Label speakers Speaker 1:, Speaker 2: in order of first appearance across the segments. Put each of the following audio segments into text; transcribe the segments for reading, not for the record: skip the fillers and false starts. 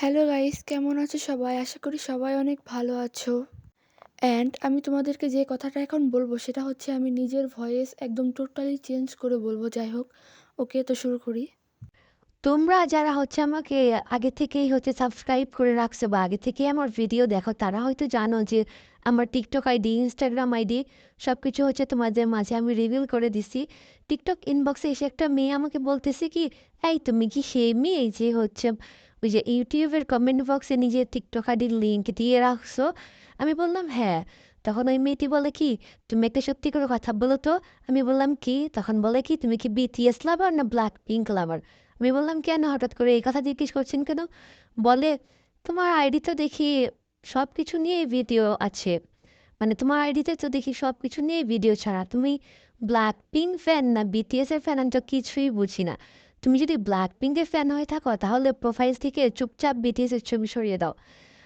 Speaker 1: Hello guys, কেমন আছো সবাই? আশা করি সবাই অনেক ভালো আছো। আমি তোমাদেরকে যে কথাটা এখন বলবো সেটা হচ্ছে আমি নিজের ভয়েস একদম টোটালি চেঞ্জ করে বলবো। যাই হোক, ওকে তো শুরু করি।
Speaker 2: তোমরা যারা আমাকে আগে থেকেই সাবস্ক্রাইব করে রাখছো বা আগে থেকেই আমার ভিডিও দেখো তারা হয়তো জানো যে আমার টিকটক আইডি, ইনস্টাগ্রাম আইডি সবকিছু তোমাদের মাঝে আমি রিভিল করে দিছি। টিকটক ইনবক্সে এসে একটা মেয়ে আমাকে বলতেছে কি, এই তুমি কি সেই মেয়ে যে ওই যে ইউটিউবের কমেন্ট বক্সে নিজের টিকটক আইডির লিঙ্ক দিয়ে রাখছো? আমি বললাম হ্যাঁ। তখন ওই মেয়েটি বলে কি, তুমি একটা সত্যি করে কথা বলো তো। আমি বললাম কি, তখন বলে কি, তুমি কি বিটিএস লাভার না ব্ল্যাক পিঙ্ক লাভার? আমি বললাম, "কেন হঠাৎ করে এই কথা জিজ্ঞেস করছেন কেন?" বলে, "তোমার আইডিতে দেখি সবকিছু নিয়েই ভিডিও আছে। মানে তোমার আইডিতে তো দেখি সবকিছু নিয়েই ভিডিও ছাড়া। তুমি ব্ল্যাকপিঙ্ক ফ্যান না বিটিএস এর ফ্যান আমি তো কিছুই বুঝি না। তুমি যদি ব্ল্যাকপিঙ্ক এর ফ্যান হয়ে থাকো তাহলে প্রোফাইল থেকে চুপচাপ বিটিএস এর ছবি সরিয়ে দাও।"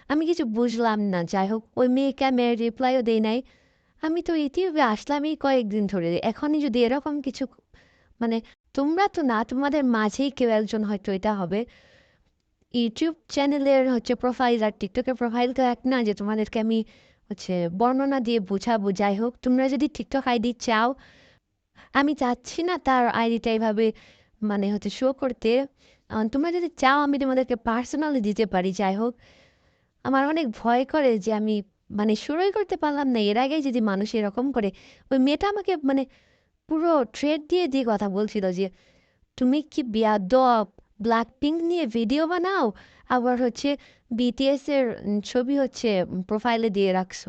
Speaker 2: আমি কিছু বুঝলাম না। যাই হোক, ওই মেয়েকে আমি রিপ্লাইও দেই নাই। আমি তো ইউটিউবে আসলামই কয়েকদিন ধরে। এখনই যদি এরকম কিছু মানে তোমরা তো না, তোমাদের মাঝেই কেউ একজন হয়তো এটা হবে। ইউটিউব চ্যানেলের প্রোফাইল আর টিকটকের প্রোফাইল তো এক না যে তোমাদেরকে আমি বর্ণনা দিয়ে বুঝাবো। যাই হোক, তোমরা যদি টিকটক আইডি চাও, আমি চাচ্ছি না তার আইডিটা এভাবে শো করতে। তোমরা যদি চাও আমি তোমাদেরকে পার্সোনালি দিতে পারি। যাই হোক, আমার অনেক ভয় করে যে আমি শুরুই করতে পারলাম না। এর আগেই যদি মানুষ এরকম করে, ওই মেয়েটা আমাকে পুরো থ্রেড দিয়ে দিয়ে কথা বলছিল যে, তুমি কি বেয়াদব! ব্ল্যাকপিঙ্ক নিয়ে ভিডিও বানাও, আবার বিটিএস এর ছবি প্রোফাইলে দিয়ে রাখছো।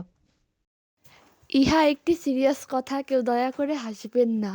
Speaker 1: ইহা একটি সিরিয়াস কথা, কেউ দয়া করে হাসবেন না।